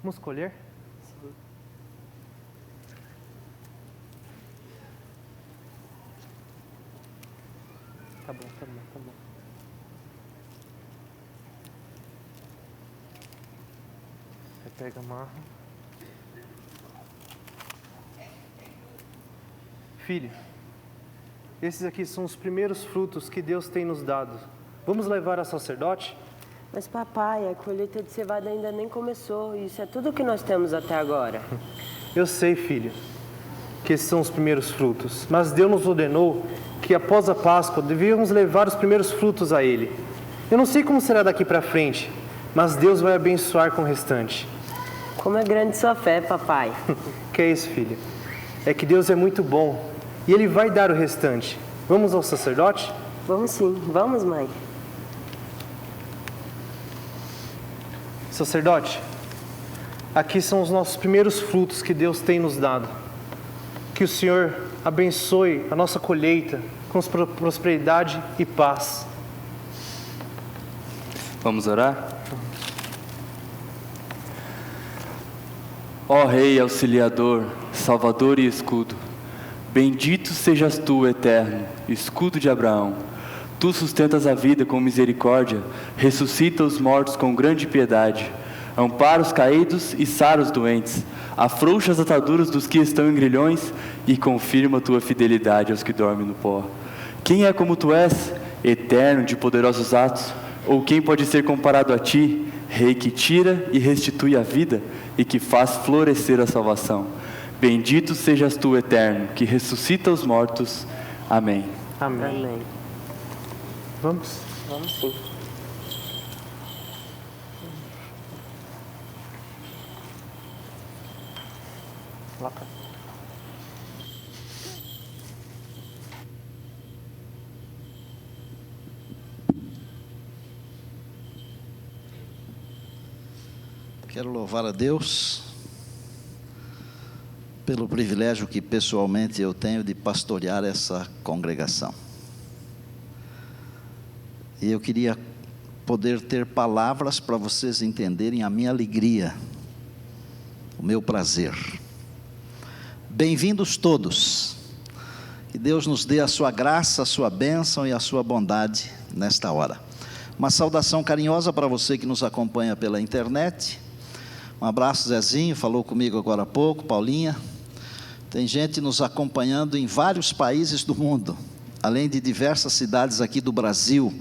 Vamos colher? Tá bom. Aí pega, amarra. Filho, esses aqui são os primeiros frutos que Deus tem nos dado. Vamos levar a sacerdote? Mas papai, a colheita de cevada ainda nem começou. Isso é tudo que nós temos até agora. Eu sei, filho, que esses são os primeiros frutos. Mas Deus nos ordenou que após a Páscoa devíamos levar os primeiros frutos a Ele. Eu não sei como será daqui para frente, mas Deus vai abençoar com o restante. Como é grande sua fé, papai. Que é isso, filho? É que Deus é muito bom e Ele vai dar o restante. Vamos ao sacerdote? Vamos sim, vamos, mãe. Sacerdote, aqui são os nossos primeiros frutos que Deus tem nos dado. Que o Senhor abençoe a nossa colheita com prosperidade e paz. Vamos orar? Ó Rei auxiliador, Salvador e escudo, bendito sejas tu, eterno, escudo de Abraão. Tu sustentas a vida com misericórdia, ressuscita os mortos com grande piedade, ampara os caídos e sara os doentes, afrouxa as ataduras dos que estão em grilhões e confirma tua fidelidade aos que dormem no pó. Quem é como tu és, eterno de poderosos atos? Ou quem pode ser comparado a ti, Rei que tira e restitui a vida e que faz florescer a salvação? Bendito sejas tu, eterno, que ressuscita os mortos. Amém. Amém. Amém. Vamos? Vamos sim. Lá pra... Quero louvar a Deus pelo privilégio que pessoalmente eu tenho de pastorear essa congregação. E eu queria poder ter palavras para vocês entenderem a minha alegria, o meu prazer. Bem-vindos todos. Que Deus nos dê a sua graça, a sua bênção e a sua bondade nesta hora. Uma saudação carinhosa para você que nos acompanha pela internet. Um abraço, Zezinho, falou comigo agora há pouco, Paulinha. Tem gente nos acompanhando em vários países do mundo, além de diversas cidades aqui do Brasil.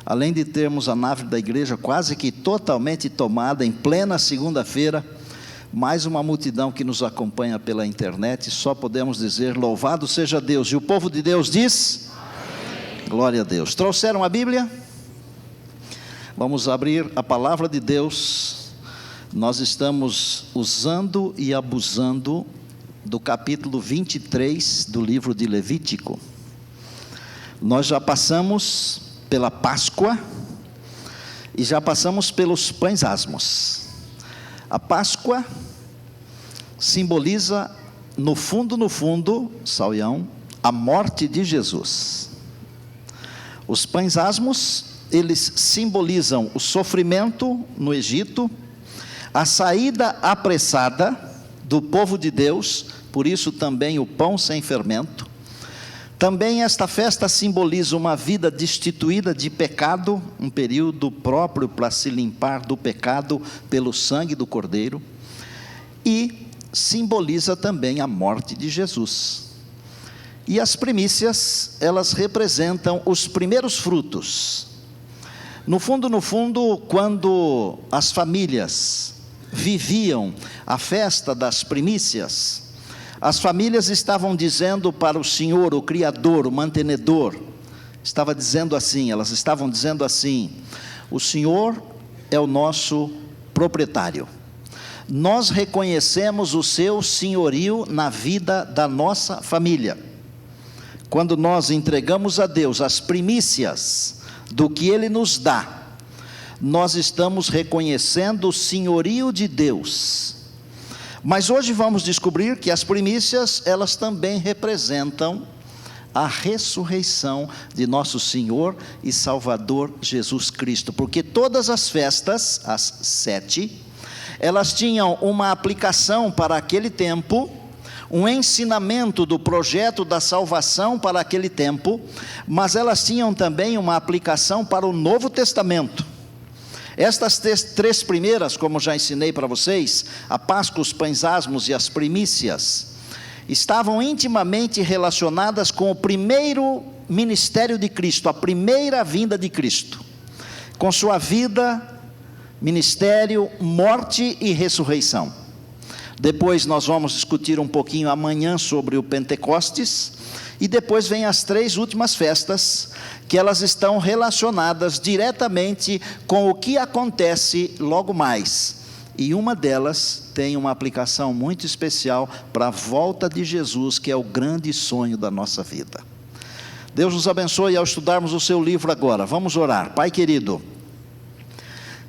Além de termos a nave da igreja quase que totalmente tomada em plena segunda-feira, mais uma multidão que nos acompanha pela internet. Só podemos dizer, louvado seja Deus. E o povo de Deus diz? Amém. Glória a Deus. Trouxeram a Bíblia? Vamos abrir a palavra de Deus. Nós estamos usando e abusando do capítulo 23 do livro de Levítico. Nós já passamos pela Páscoa e já passamos pelos pães asmos. A Páscoa simboliza, no fundo, Sauião, a morte de Jesus. Os pães asmos, eles simbolizam o sofrimento no Egito, a saída apressada do povo de Deus, por isso também o pão sem fermento. Também esta festa simboliza uma vida destituída de pecado, um período próprio para se limpar do pecado pelo sangue do Cordeiro, e simboliza também a morte de Jesus. E as primícias, elas representam os primeiros frutos. No fundo, quando as famílias viviam a festa das primícias, as famílias estavam dizendo para o Senhor, o Criador, o mantenedor, elas estavam dizendo assim: o Senhor é o nosso proprietário, nós reconhecemos o seu senhorio na vida da nossa família. Quando nós entregamos a Deus as primícias do que Ele nos dá, nós estamos reconhecendo o senhorio de Deus. Mas hoje vamos descobrir que as primícias, elas também representam a ressurreição de nosso Senhor e Salvador Jesus Cristo, porque todas as festas, as 7, elas tinham uma aplicação para aquele tempo, um ensinamento do projeto da salvação para aquele tempo, mas elas tinham também uma aplicação para o Novo Testamento. Estas três primeiras, como já ensinei para vocês, a Páscoa, os pães asmos e as primícias, estavam intimamente relacionadas com o primeiro ministério de Cristo, a primeira vinda de Cristo, com sua vida, ministério, morte e ressurreição. Depois nós vamos discutir um pouquinho amanhã sobre o Pentecostes, e depois vem as 3 últimas festas, que elas estão relacionadas diretamente com o que acontece logo mais. E uma delas tem uma aplicação muito especial para a volta de Jesus, que é o grande sonho da nossa vida. Deus nos abençoe ao estudarmos o seu livro agora. Vamos orar. Pai querido,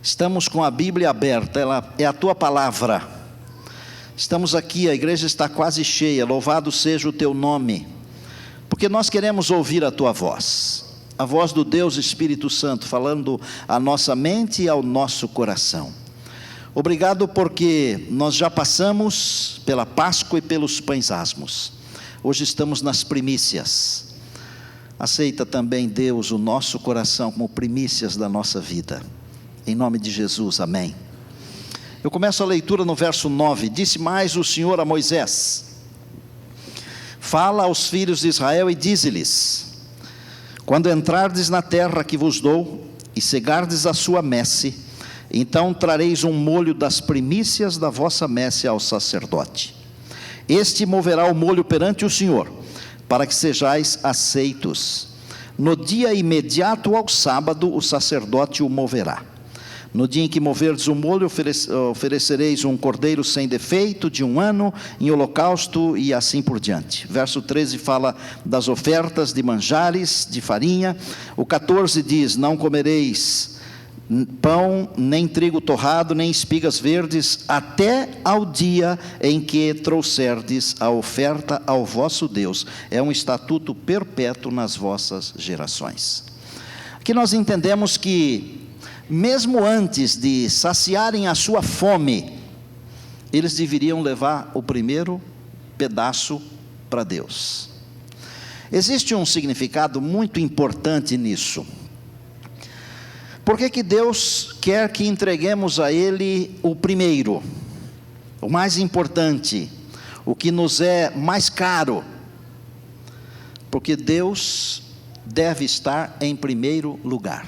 estamos com a Bíblia aberta, ela é a tua palavra. Estamos aqui, a igreja está quase cheia, louvado seja o teu nome, porque nós queremos ouvir a tua voz, a voz do Deus Espírito Santo, falando à nossa mente e ao nosso coração. Obrigado porque nós já passamos pela Páscoa e pelos pães asmos, hoje estamos nas primícias. Aceita também, Deus, o nosso coração como primícias da nossa vida, em nome de Jesus, amém. Eu começo a leitura no verso 9, disse mais o Senhor a Moisés: fala aos filhos de Israel e dize-lhes: quando entrardes na terra que vos dou, e cegardes a sua messe, então trareis um molho das primícias da vossa messe ao sacerdote. Este moverá o molho perante o Senhor, para que sejais aceitos. No dia imediato ao sábado, o sacerdote o moverá. No dia em que moverdes o molho, oferecereis um cordeiro sem defeito, de 1 ano, em holocausto, e assim por diante. Verso 13 fala das ofertas de manjares, de farinha. O 14 diz: não comereis pão, nem trigo torrado, nem espigas verdes, até ao dia em que trouxerdes a oferta ao vosso Deus. É um estatuto perpétuo nas vossas gerações. Aqui nós entendemos que, mesmo antes de saciarem a sua fome, eles deveriam levar o primeiro pedaço para Deus. Existe um significado muito importante nisso. Por que Deus quer que entreguemos a Ele o primeiro, o mais importante, o que nos é mais caro? Porque Deus deve estar em primeiro lugar.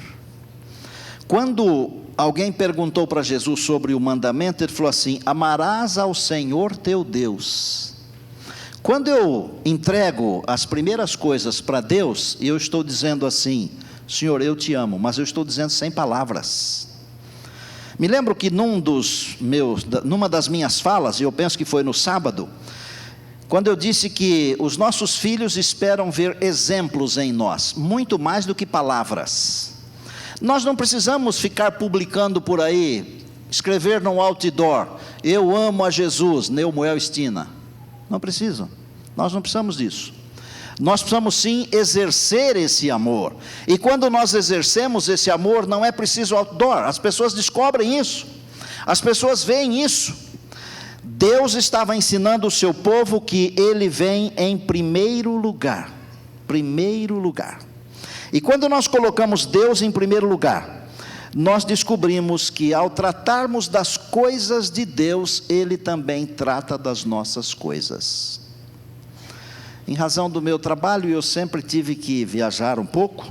Quando alguém perguntou para Jesus sobre o mandamento, ele falou assim: amarás ao Senhor teu Deus. Quando eu entrego as primeiras coisas para Deus, eu estou dizendo assim: Senhor, eu te amo, mas eu estou dizendo sem palavras. Me lembro que numa das minhas falas, e eu penso que foi no sábado, quando eu disse que os nossos filhos esperam ver exemplos em nós, muito mais do que palavras. Nós não precisamos ficar publicando por aí, escrever no outdoor: eu amo a Jesus, Neumoel Estina. Não precisam, nós não precisamos disso. Nós precisamos sim exercer esse amor, e quando nós exercemos esse amor, não é preciso outdoor, as pessoas descobrem isso, as pessoas veem isso. Deus estava ensinando o seu povo que Ele vem em primeiro lugar, primeiro lugar. E quando nós colocamos Deus em primeiro lugar, nós descobrimos que ao tratarmos das coisas de Deus, Ele também trata das nossas coisas. Em razão do meu trabalho, eu sempre tive que viajar um pouco,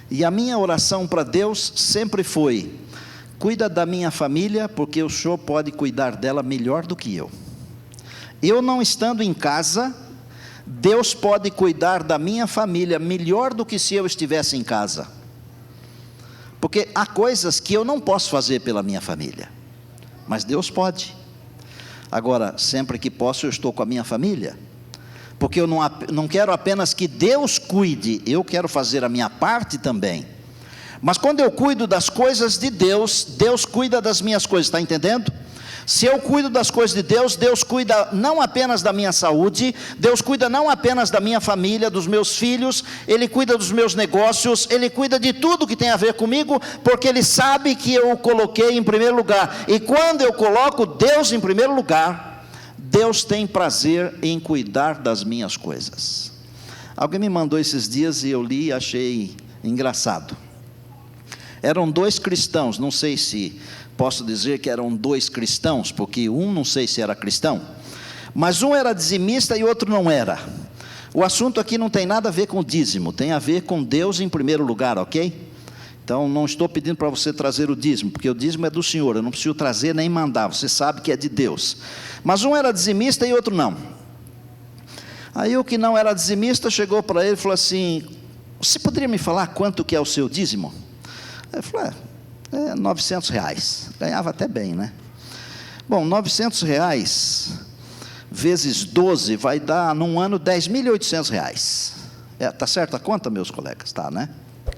e a minha oração para Deus sempre foi: cuida da minha família, porque o Senhor pode cuidar dela melhor do que eu. Eu não estando em casa, Deus pode cuidar da minha família melhor do que se eu estivesse em casa, porque há coisas que eu não posso fazer pela minha família, mas Deus pode. Agora, sempre que posso, eu estou com a minha família, porque eu não quero apenas que Deus cuide, eu quero fazer a minha parte também. Mas quando eu cuido das coisas de Deus, Deus cuida das minhas coisas, está entendendo? Se eu cuido das coisas de Deus, Deus cuida não apenas da minha saúde, Deus cuida não apenas da minha família, dos meus filhos, Ele cuida dos meus negócios, Ele cuida de tudo que tem a ver comigo, porque Ele sabe que eu o coloquei em primeiro lugar. E quando eu coloco Deus em primeiro lugar, Deus tem prazer em cuidar das minhas coisas. Alguém me mandou esses dias e eu li e achei engraçado. Eram 2 cristãos, não sei se posso dizer que eram 2 cristãos, porque um não sei se era cristão, mas um era dizimista e outro não era. O assunto aqui não tem nada a ver com dízimo, tem a ver com Deus em primeiro lugar, ok? Então não estou pedindo para você trazer o dízimo, porque o dízimo é do Senhor, eu não preciso trazer nem mandar, você sabe que é de Deus. Mas um era dizimista e outro não. Aí o que não era dizimista chegou para ele e falou assim: você poderia me falar quanto que é o seu dízimo? Aí ele falou: é R$900, ganhava até bem, né? Bom, R$900 vezes 12 vai dar num ano R$10.800. Tá certo a conta, meus colegas? Tá, né?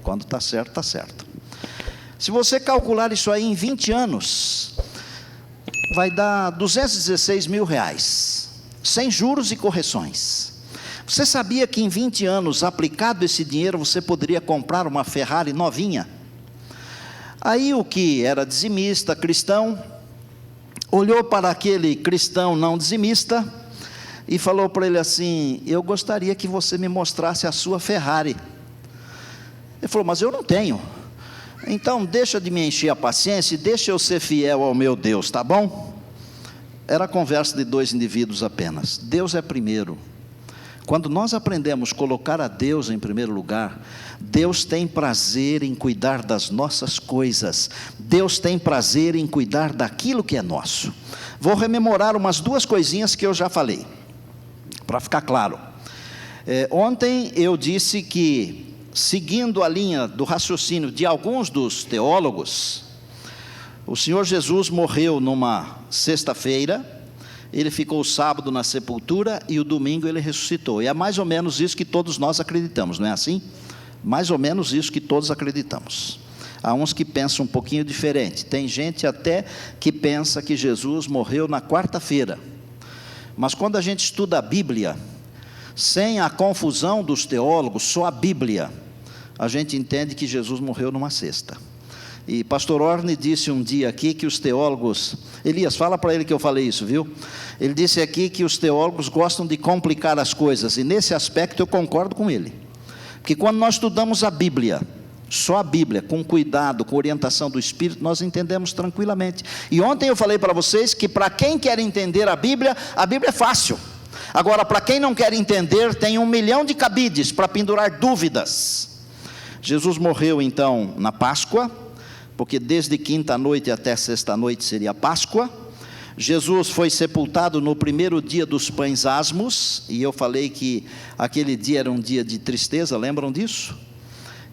Quando está certo, está certo. Se você calcular isso aí em 20 anos, vai dar R$216 mil, sem juros e correções. Você sabia que em 20 anos, aplicado esse dinheiro, você poderia comprar uma Ferrari novinha? Aí o que era dizimista, cristão, olhou para aquele cristão não dizimista e falou para ele assim: eu gostaria que você me mostrasse a sua Ferrari. Ele falou: mas eu não tenho. Então deixa de me encher a paciência e deixa eu ser fiel ao meu Deus, tá bom? Era a conversa de 2 indivíduos apenas. Deus é primeiro. Quando nós aprendemos a colocar a Deus em primeiro lugar, Deus tem prazer em cuidar das nossas coisas, Deus tem prazer em cuidar daquilo que é nosso. Vou rememorar umas 2 coisinhas que eu já falei, para ficar claro. Ontem eu disse que, seguindo a linha do raciocínio de alguns dos teólogos, o Senhor Jesus morreu numa sexta-feira, Ele ficou o sábado na sepultura e o domingo Ele ressuscitou. E é mais ou menos isso que todos nós acreditamos, não é assim? Mais ou menos isso que todos acreditamos. Há uns que pensam um pouquinho diferente. Tem gente até que pensa que Jesus morreu na quarta-feira. Mas quando a gente estuda a Bíblia, sem a confusão dos teólogos, só a Bíblia, a gente entende que Jesus morreu numa sexta. E pastor Orne disse um dia aqui que os teólogos... Elias, fala para ele que eu falei isso, viu? Ele disse aqui que os teólogos gostam de complicar as coisas, e nesse aspecto eu concordo com ele. Porque quando nós estudamos a Bíblia, só a Bíblia, com cuidado, com orientação do Espírito, nós entendemos tranquilamente. E ontem eu falei para vocês que para quem quer entender a Bíblia é fácil. Agora, para quem não quer entender, tem 1 milhão de cabides para pendurar dúvidas. Jesus morreu então na Páscoa, porque desde quinta-noite até sexta-noite seria Páscoa. Jesus foi sepultado no primeiro dia dos pães asmos, e eu falei que aquele dia era um dia de tristeza, lembram disso?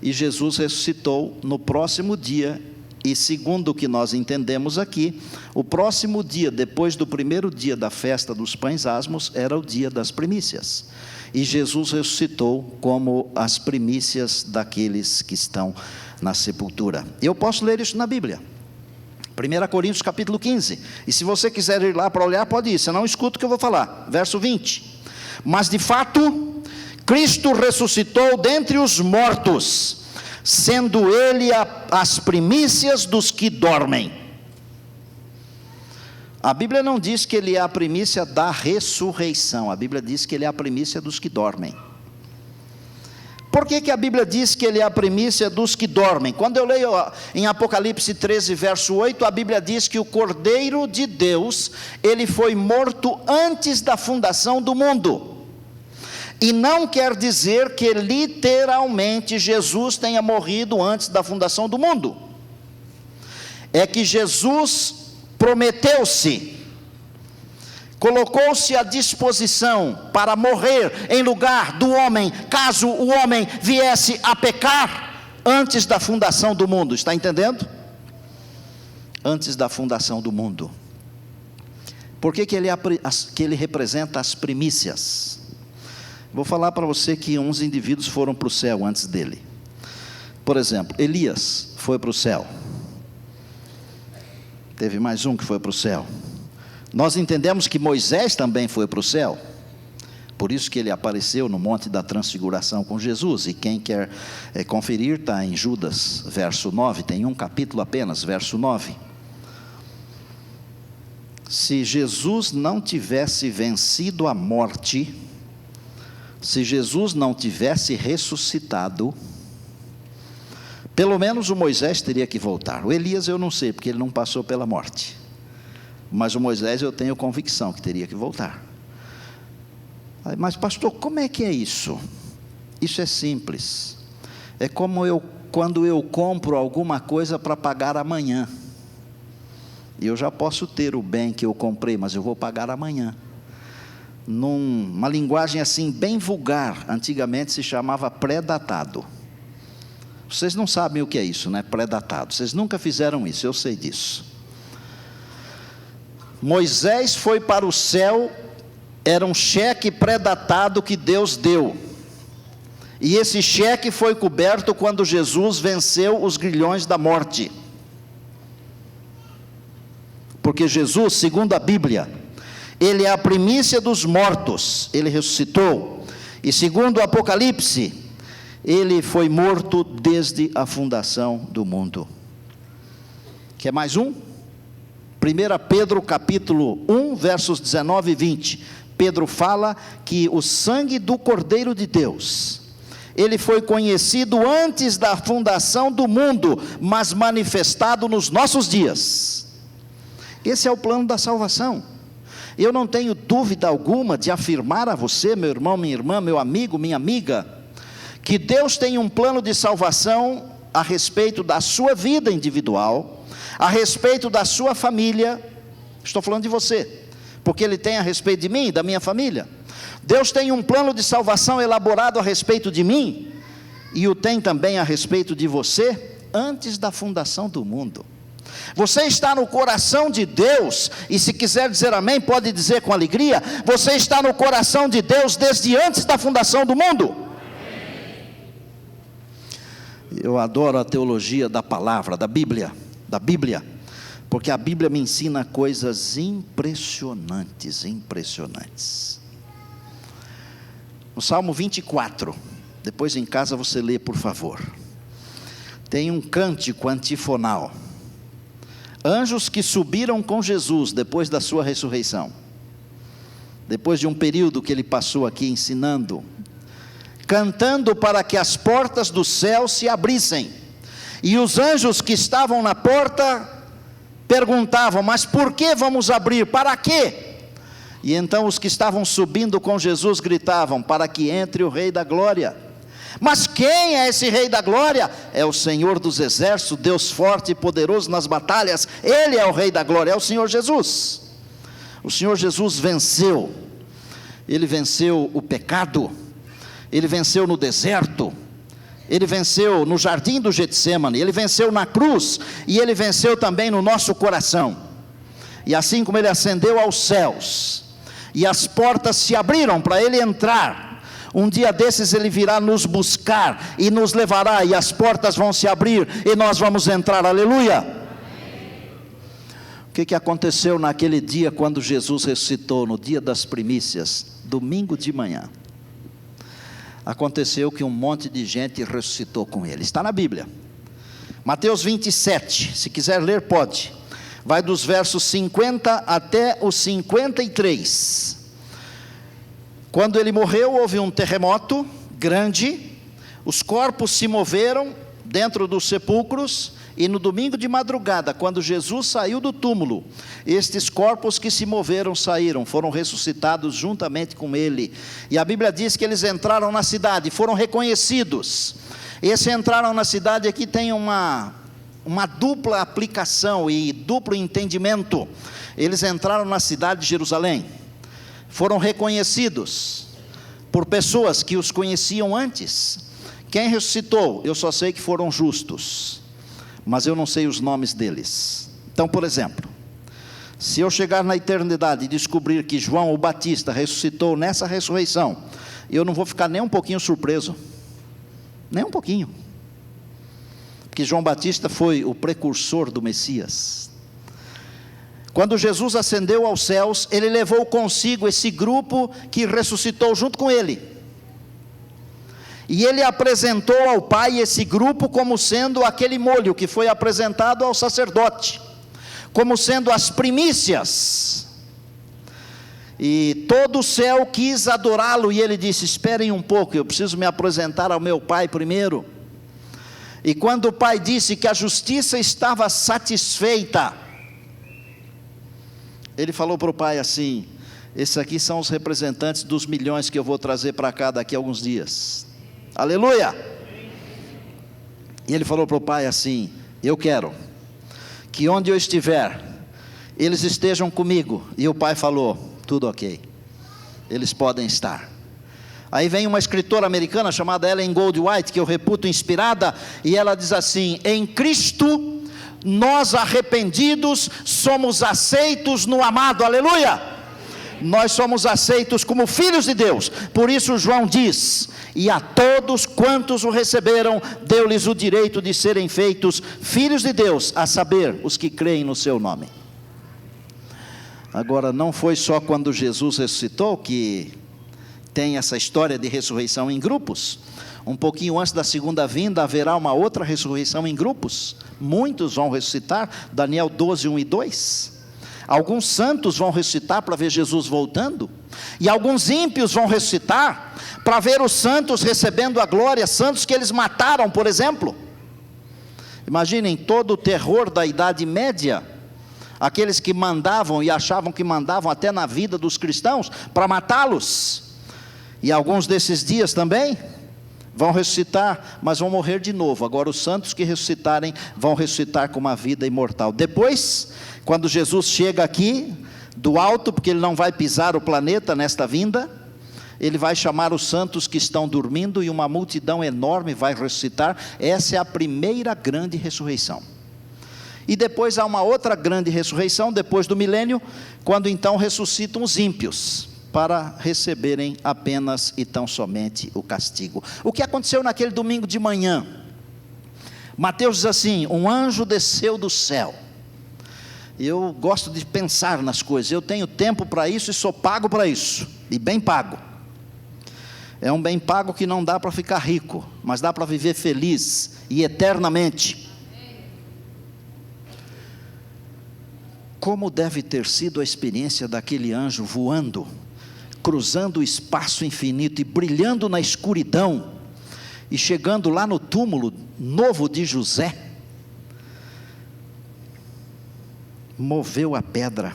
E Jesus ressuscitou no próximo dia, e segundo o que nós entendemos aqui, o próximo dia, depois do primeiro dia da festa dos pães asmos, era o dia das primícias. E Jesus ressuscitou como as primícias daqueles que estão na sepultura. Eu posso ler isso na Bíblia, 1 Coríntios capítulo 15, e se você quiser ir lá para olhar, pode ir, você não escuta o que eu vou falar, verso 20, mas de fato, Cristo ressuscitou dentre os mortos, sendo Ele as primícias dos que dormem. A Bíblia não diz que Ele é a primícia da ressurreição, a Bíblia diz que Ele é a primícia dos que dormem. Por que a Bíblia diz que Ele é a primícia dos que dormem? Quando eu leio em Apocalipse 13, verso 8, a Bíblia diz que o Cordeiro de Deus, Ele foi morto antes da fundação do mundo. E não quer dizer que literalmente Jesus tenha morrido antes da fundação do mundo. É que Jesus prometeu-se, colocou-se à disposição para morrer em lugar do homem, caso o homem viesse a pecar, antes da fundação do mundo, está entendendo? Antes da fundação do mundo. Por que ele representa as primícias? Vou falar para você que uns indivíduos foram para o céu antes dele. Por exemplo, Elias foi para o céu. Teve mais um que foi para o céu. Nós entendemos que Moisés também foi para o céu. Por isso que ele apareceu no Monte da Transfiguração com Jesus. E quem quer conferir, está em Judas, verso 9. Tem um capítulo apenas, verso 9. Se Jesus não tivesse vencido a morte, se Jesus não tivesse ressuscitado, pelo menos o Moisés teria que voltar. O Elias eu não sei, porque ele não passou pela morte. Mas o Moisés eu tenho convicção que teria que voltar. Mas pastor, como é que é isso? Isso é simples. É como quando eu compro alguma coisa para pagar amanhã. E eu já posso ter o bem que eu comprei, mas eu vou pagar amanhã. Numa linguagem assim bem vulgar, antigamente se chamava pré-datado. Vocês não sabem o que é isso, né? Pré-datado. Vocês nunca fizeram isso, eu sei disso. Moisés foi para o céu, era um cheque pré-datado que Deus deu. E esse cheque foi coberto quando Jesus venceu os grilhões da morte. Porque Jesus, segundo a Bíblia, ele é a primícia dos mortos, ele ressuscitou. E segundo o Apocalipse, ele foi morto desde a fundação do mundo. Quer mais um? 1 Pedro capítulo 1, versos 19 e 20. Pedro fala que o sangue do Cordeiro de Deus, ele foi conhecido antes da fundação do mundo, mas manifestado nos nossos dias. Esse é o plano da salvação. Eu não tenho dúvida alguma de afirmar a você, meu irmão, minha irmã, meu amigo, minha amiga, que Deus tem um plano de salvação a respeito da sua vida individual, a respeito da sua família. Estou falando de você, porque Ele tem a respeito de mim e da minha família. Deus tem um plano de salvação elaborado a respeito de mim, e o tem também a respeito de você, antes da fundação do mundo. Você está no coração de Deus, e se quiser dizer amém, pode dizer com alegria, você está no coração de Deus desde antes da fundação do mundo. Eu adoro a teologia da palavra, da Bíblia, porque a Bíblia me ensina coisas impressionantes. No Salmo 24, depois em casa você lê, por favor, tem um cântico antifonal. Anjos que subiram com Jesus depois da sua ressurreição, depois de um período que ele passou aqui ensinando, cantando para que as portas do céu se abrissem, e os anjos que estavam na porta perguntavam: mas por que vamos abrir? Para quê? E então os que estavam subindo com Jesus gritavam: para que entre o Rei da Glória. Mas quem é esse Rei da Glória? É o Senhor dos Exércitos, Deus forte e poderoso nas batalhas. Ele é o Rei da Glória, é o Senhor Jesus. O Senhor Jesus venceu. Ele venceu o pecado, ele venceu no deserto, ele venceu no jardim do Getsêmani, ele venceu na cruz, e ele venceu também no nosso coração. E assim como ele ascendeu aos céus, e as portas se abriram para ele entrar, um dia desses ele virá nos buscar, e nos levará, e as portas vão se abrir, e nós vamos entrar, aleluia. O que aconteceu naquele dia, quando Jesus ressuscitou, no dia das primícias, domingo de manhã? Aconteceu que um monte de gente ressuscitou com ele, está na Bíblia, Mateus 27, se quiser ler pode, vai dos versos 50 até os 53, quando ele morreu houve um terremoto grande, os corpos se moveram dentro dos sepulcros, e no domingo de madrugada, quando Jesus saiu do túmulo, estes corpos que se moveram saíram, foram ressuscitados juntamente com ele, e a Bíblia diz que eles entraram na cidade, foram reconhecidos. Esse entraram na cidade aqui tem uma dupla aplicação e duplo entendimento. Eles entraram na cidade de Jerusalém, foram reconhecidos por pessoas que os conheciam antes. Quem ressuscitou? Eu só sei que foram justos, mas eu não sei os nomes deles. Então, por exemplo, se eu chegar na eternidade e descobrir que João o Batista ressuscitou nessa ressurreição, eu não vou ficar nem um pouquinho surpreso, nem um pouquinho, porque João Batista foi o precursor do Messias. Quando Jesus ascendeu aos céus, ele levou consigo esse grupo que ressuscitou junto com ele. E ele apresentou ao Pai esse grupo como sendo aquele molho que foi apresentado ao sacerdote, como sendo as primícias. E todo o céu quis adorá-lo, e ele disse: esperem um pouco, eu preciso me apresentar ao meu Pai primeiro. E quando o Pai disse que a justiça estava satisfeita, ele falou para o Pai assim: esses aqui são os representantes dos milhões que eu vou trazer para cá daqui a alguns dias. Aleluia! E ele falou para o Pai assim: eu quero que onde eu estiver, eles estejam comigo. E o Pai falou: tudo ok, eles podem estar. Aí vem uma escritora americana chamada Ellen Goldwhite, que eu reputo inspirada, e ela diz assim: em Cristo, nós arrependidos somos aceitos no amado. Aleluia! Nós somos aceitos como filhos de Deus. Por isso João diz: e a todos quantos o receberam, deu-lhes o direito de serem feitos filhos de Deus, a saber, os que creem no seu nome. Agora, não foi só quando Jesus ressuscitou que tem essa história de ressurreição em grupos. Um pouquinho antes da segunda vinda, haverá uma outra ressurreição em grupos. Muitos vão ressuscitar, Daniel 12, 1 e 2. Alguns santos vão ressuscitar para ver Jesus voltando, e alguns ímpios vão ressuscitar para ver os santos recebendo a glória, santos que eles mataram, por exemplo. Imaginem todo o terror da Idade Média, aqueles que mandavam e achavam que mandavam até na vida dos cristãos para matá-los. E alguns desses dias também vão ressuscitar, mas vão morrer de novo. Agora os santos que ressuscitarem vão ressuscitar com uma vida imortal. Depois, quando Jesus chega aqui do alto, porque ele não vai pisar o planeta nesta vinda, ele vai chamar os santos que estão dormindo, e uma multidão enorme vai ressuscitar. Essa é a primeira grande ressurreição. E depois há uma outra grande ressurreição, depois do milênio, quando então ressuscitam os ímpios, para receberem apenas e tão somente o castigo. O que aconteceu naquele domingo de manhã? Mateus diz assim: um anjo desceu do céu. Eu gosto de pensar nas coisas, eu tenho tempo para isso e sou pago para isso, e bem pago. É um bem pago que não dá para ficar rico, mas dá para viver feliz e eternamente. Como deve ter sido a experiência daquele anjo voando, cruzando o espaço infinito e brilhando na escuridão, e chegando lá no túmulo novo de José, moveu a pedra,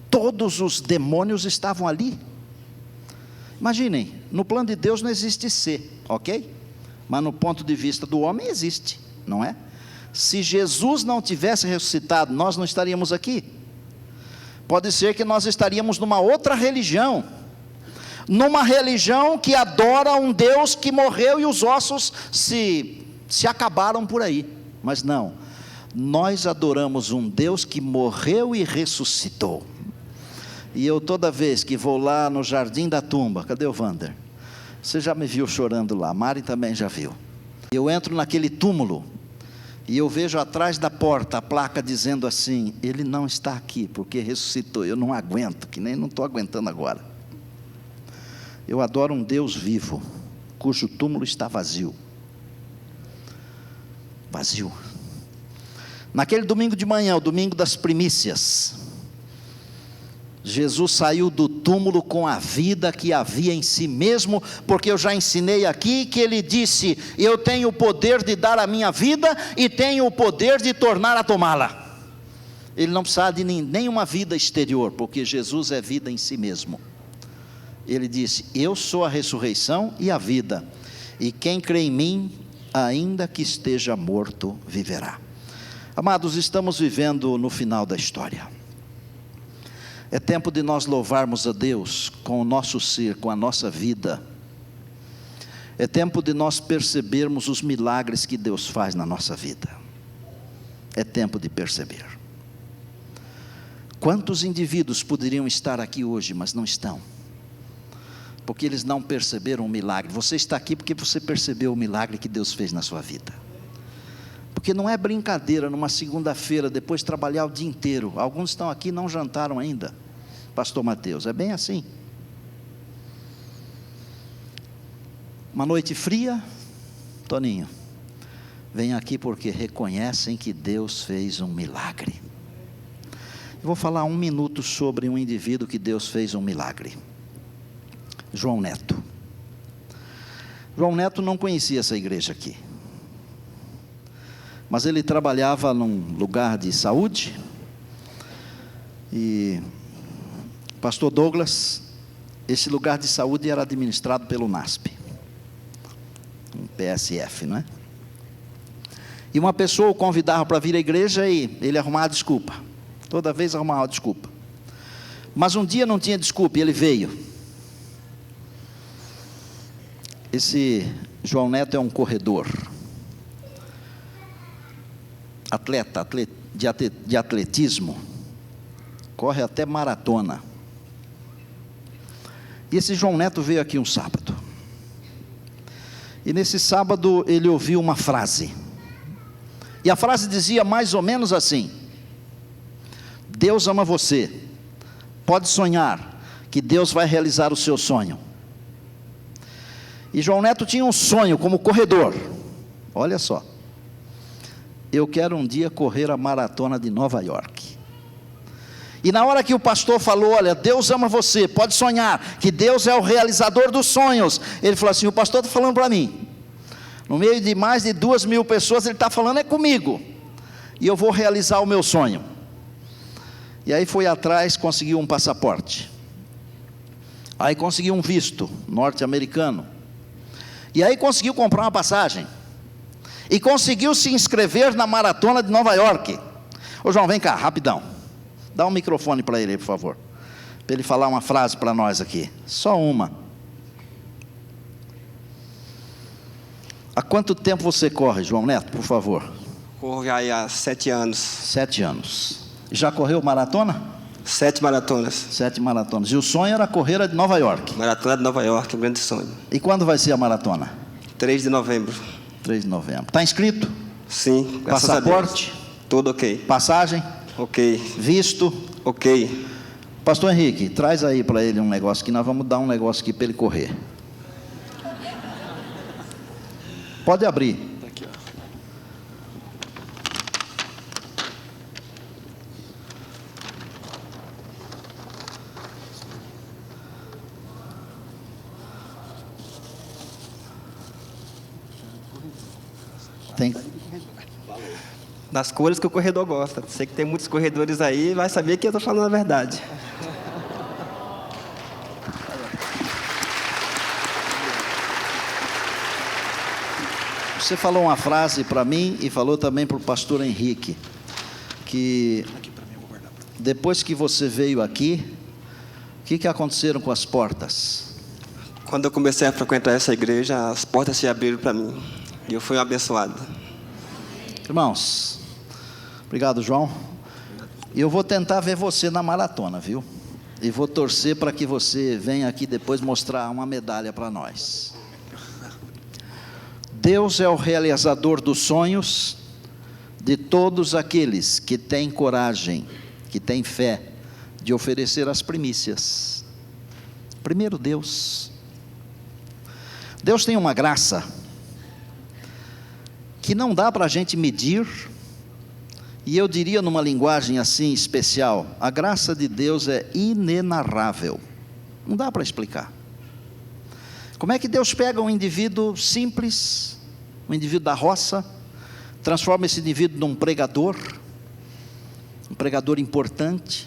todos os demônios estavam ali. Imaginem, no plano de Deus não existe ser, ok? Mas no ponto de vista do homem existe, não é? Se Jesus não tivesse ressuscitado, nós não estaríamos aqui. Pode ser que nós estaríamos numa outra religião, numa religião que adora um Deus que morreu e os ossos se acabaram por aí. Mas não, nós adoramos um Deus que morreu e ressuscitou. E eu toda vez que vou lá no Jardim da Tumba, cadê o Wander? Você já me viu chorando lá, a Mari também já viu. Eu entro naquele túmulo, e eu vejo atrás da porta a placa dizendo assim: ele não está aqui porque ressuscitou. Eu não aguento, que nem não estou aguentando agora. Eu adoro um Deus vivo, cujo túmulo está vazio. Vazio. Naquele domingo de manhã, o domingo das primícias, Jesus saiu do túmulo com a vida que havia em si mesmo, porque eu já ensinei aqui que ele disse: eu tenho o poder de dar a minha vida e tenho o poder de tornar a tomá-la. Ele não precisava de nenhuma vida exterior, porque Jesus é vida em si mesmo. Ele disse: eu sou a ressurreição e a vida, e quem crê em mim, ainda que esteja morto, viverá. Amados, estamos vivendo no final da história. É tempo de nós louvarmos a Deus com o nosso ser, com a nossa vida. É tempo de nós percebermos os milagres que Deus faz na nossa vida. É tempo de perceber. Quantos indivíduos poderiam estar aqui hoje, mas não estão? Porque eles não perceberam o milagre. Você está aqui porque você percebeu o milagre que Deus fez na sua vida. Porque não é brincadeira numa segunda-feira, depois de trabalhar o dia inteiro. Alguns estão aqui e não jantaram ainda, pastor Mateus, é bem assim. Uma noite fria, Toninho, vem aqui porque reconhecem que Deus fez um milagre. Eu vou falar 1 minuto sobre um indivíduo que Deus fez um milagre. João Neto. João Neto não conhecia essa igreja aqui, mas ele trabalhava num lugar de saúde, e pastor Douglas, esse lugar de saúde era administrado pelo NASP, um PSF, não é? E uma pessoa o convidava para vir à igreja e ele arrumava desculpa, toda vez arrumava desculpa, mas um dia não tinha desculpa e ele veio. Esse João Neto é um corredor, atleta de atletismo, corre até maratona. E esse João Neto veio aqui um sábado, e nesse sábado ele ouviu uma frase, e a frase dizia mais ou menos assim: Deus ama você, pode sonhar que Deus vai realizar o seu sonho. E João Neto tinha um sonho como corredor, olha só: eu quero um dia correr a maratona de Nova York. E na hora que o pastor falou: olha, Deus ama você, pode sonhar que Deus é o realizador dos sonhos, ele falou assim: o pastor está falando para mim, no meio de mais de 2.000 pessoas, ele está falando é comigo, e eu vou realizar o meu sonho. E aí foi atrás, conseguiu um passaporte, aí conseguiu um visto norte-americano, e aí conseguiu comprar uma passagem, e conseguiu se inscrever na maratona de Nova York. Ô João, vem cá, rapidão, dá um microfone para ele, por favor, para ele falar uma frase para nós aqui, só uma. Há quanto tempo você corre, João Neto, por favor? Corro já há 7 anos. 7 anos. Já correu maratona? 7 maratonas. 7 maratonas. E o sonho era correr a de Nova York? Maratona de Nova York, um grande sonho. E quando vai ser a maratona? 3 de novembro. 3 de novembro. Está inscrito? Sim, graças a Deus. Passaporte? Tudo ok. Passagem? Ok. Visto? Ok. Pastor Henrique, traz aí para ele um negócio que nós vamos dar um negócio aqui para ele correr. Pode abrir. Aqui, ó. Tem. Das cores que o corredor gosta. Sei que tem muitos corredores aí, vai saber que eu estou falando a verdade. Você falou uma frase para mim e falou também para o pastor Henrique, que depois que você veio aqui, o que aconteceram com as portas? Quando eu comecei a frequentar essa igreja, as portas se abriram para mim. E eu fui abençoado. Irmãos, obrigado, João. E eu vou tentar ver você na maratona, viu? E vou torcer para que você venha aqui depois mostrar uma medalha para nós. Deus é o realizador dos sonhos de todos aqueles que têm coragem, que têm fé de oferecer as primícias. Primeiro Deus. Deus tem uma graça que não dá para a gente medir, e eu diria numa linguagem assim especial, a graça de Deus é inenarrável, não dá para explicar. Como é que Deus pega um indivíduo simples, um indivíduo da roça, transforma esse indivíduo num pregador, um pregador importante,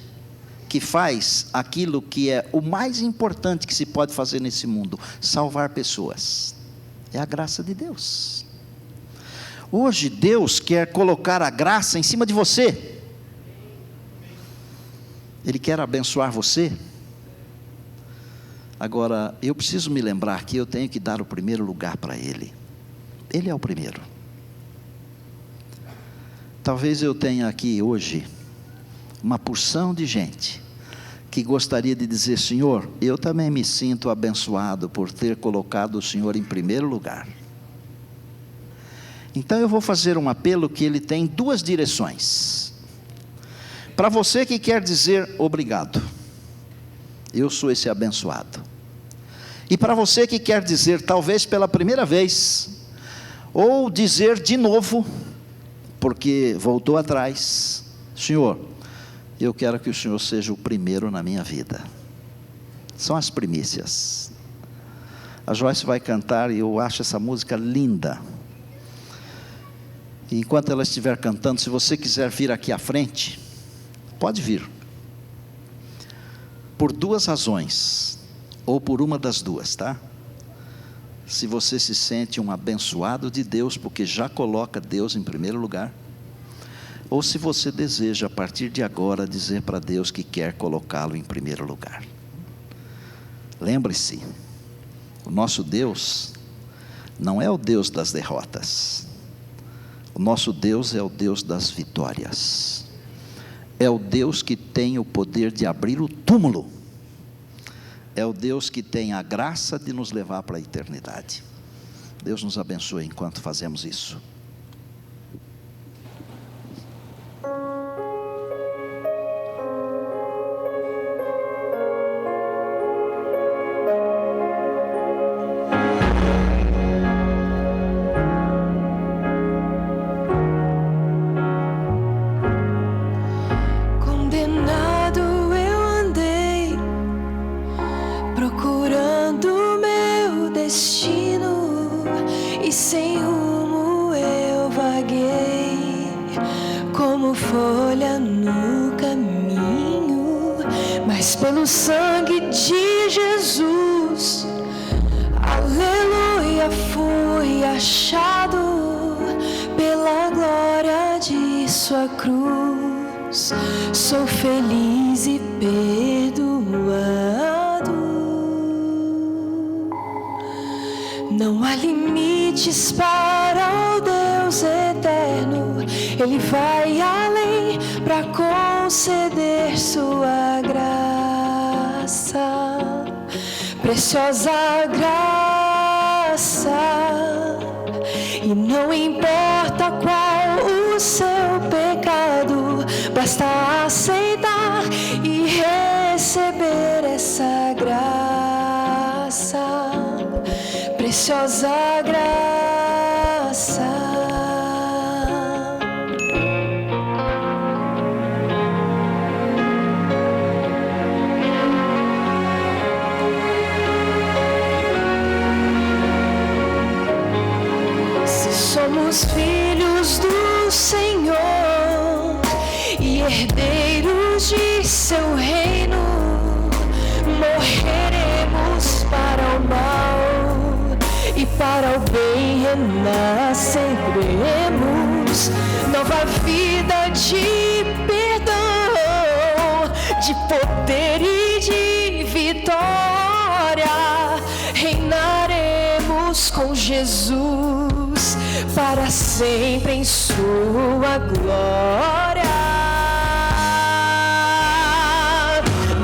que faz aquilo que é o mais importante que se pode fazer nesse mundo, salvar pessoas. É a graça de Deus. Hoje Deus quer colocar a graça em cima de você. Ele quer abençoar você. Agora, eu preciso me lembrar que eu tenho que dar o primeiro lugar para Ele. Ele é o primeiro. Talvez eu tenha aqui hoje uma porção de gente que gostaria de dizer: Senhor, eu também me sinto abençoado por ter colocado o Senhor em primeiro lugar. Então eu vou fazer um apelo que ele tem duas direções. Para você que quer dizer obrigado, eu sou esse abençoado. E para você que quer dizer talvez pela primeira vez, ou dizer de novo, porque voltou atrás: Senhor, eu quero que o Senhor seja o primeiro na minha vida. São as primícias. A Joyce vai cantar e eu acho essa música linda. E enquanto ela estiver cantando, se você quiser vir aqui à frente, pode vir. Por duas razões, ou por uma das duas, tá? Se você se sente um abençoado de Deus, porque já coloca Deus em primeiro lugar, ou se você deseja, a partir de agora, dizer para Deus que quer colocá-lo em primeiro lugar. Lembre-se, o nosso Deus não é o Deus das derrotas. O nosso Deus é o Deus das vitórias. É o Deus que tem o poder de abrir o túmulo. É o Deus que tem a graça de nos levar para a eternidade. Deus nos abençoe enquanto fazemos isso. Pelo sangue de Jesus, aleluia, fui achado pela glória de sua cruz. Sou feliz e perdoado. Não há limites para o Deus eterno. Ele vai além para conceder sua graça. Preciosa graça, e não importa qual o seu pecado, basta aceitar e receber essa graça. Preciosa graça. Somos filhos do Senhor e herdeiros de seu reino. Morreremos para o mal e para o bem renasceremos. Nova vida de perdão, de poder e de vitória. Reinaremos com Jesus para sempre em sua glória.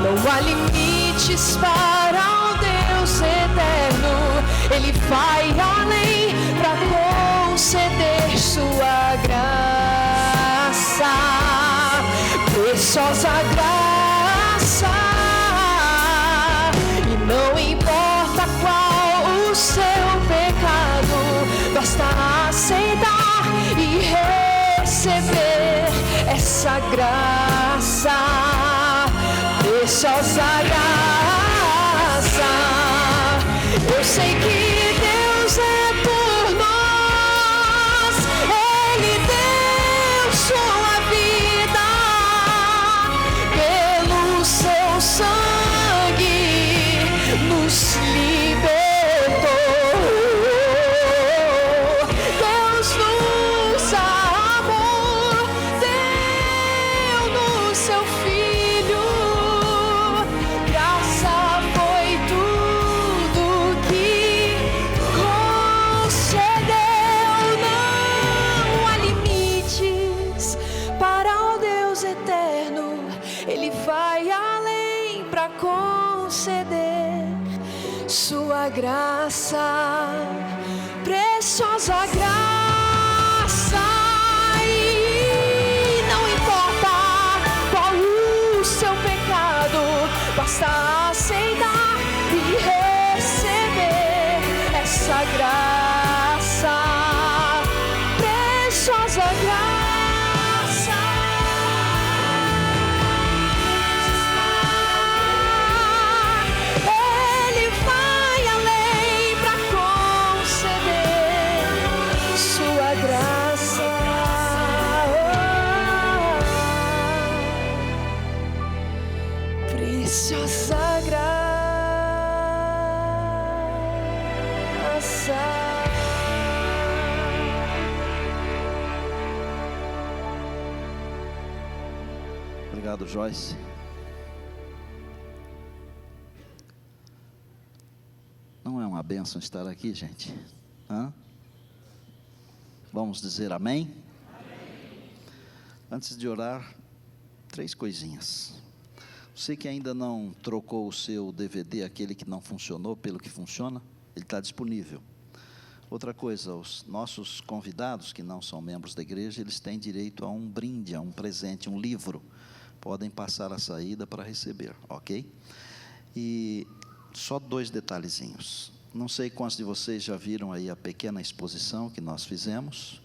Não há limites para o Deus eterno. Ele vai além para conceder sua graça. Preciosa graça, e não importa qual o seu pecado, basta aceitar e receber essa graça. Preciosa graça. Eu sei que Deus é por nós. Ele deu sua vida pelo seu sangue, nos libertou. Deus nos amou, deu no seu Filho. Graça foi tudo que concedeu. Não há limites para o Deus eterno. Ele vai além para conceder sua graça. Preciosa graça. basta aceitar e receber essa graça, preciosa graça. Ele vai além para conceder sua graça. Preciosa graça. Obrigado, Joyce. Não é uma bênção estar aqui, gente? Hã? Vamos dizer amém? Antes de orar, 3 coisinhas. Você que ainda não trocou o seu DVD, aquele que não funcionou, pelo que funciona, ele está disponível. Outra coisa, os nossos convidados que não são membros da igreja, eles têm direito a um brinde, a um presente, um livro. Podem passar a saída para receber, ok? E só 2 detalhezinhos. Não sei quantos de vocês já viram aí a pequena exposição que nós fizemos.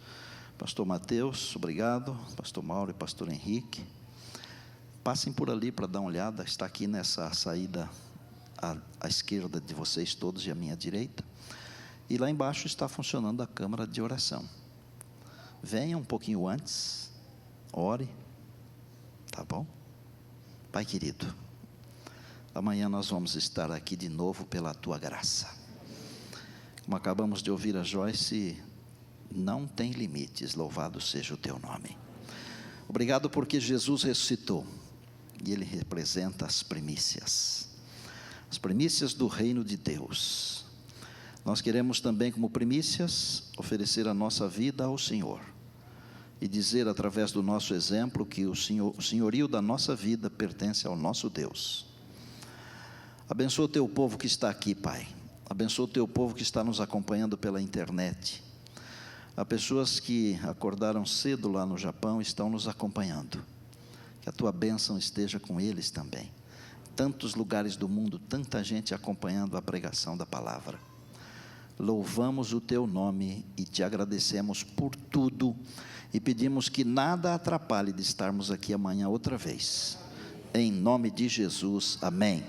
Pastor Mateus, obrigado. Pastor Mauro e Pastor Henrique. Passem por ali para dar uma olhada. Está aqui nessa saída à esquerda de vocês todos e à minha direita. E lá embaixo está funcionando a câmara de oração. Venha um pouquinho antes, ore, tá bom? Pai querido, amanhã nós vamos estar aqui de novo pela Tua graça. Como acabamos de ouvir a Joyce, não tem limites, louvado seja o Teu nome. Obrigado porque Jesus ressuscitou e Ele representa as primícias do reino de Deus. Nós queremos também, como primícias, oferecer a nossa vida ao Senhor e dizer através do nosso exemplo que o senhorio da nossa vida pertence ao nosso Deus. Abençoa o Teu povo que está aqui, Pai. Abençoa o Teu povo que está nos acompanhando pela internet. Há pessoas que acordaram cedo lá no Japão e estão nos acompanhando. Que a Tua bênção esteja com eles também. Tantos lugares do mundo, tanta gente acompanhando a pregação da palavra. Louvamos o Teu nome e Te agradecemos por tudo e pedimos que nada atrapalhe de estarmos aqui amanhã outra vez. Em nome de Jesus, amém.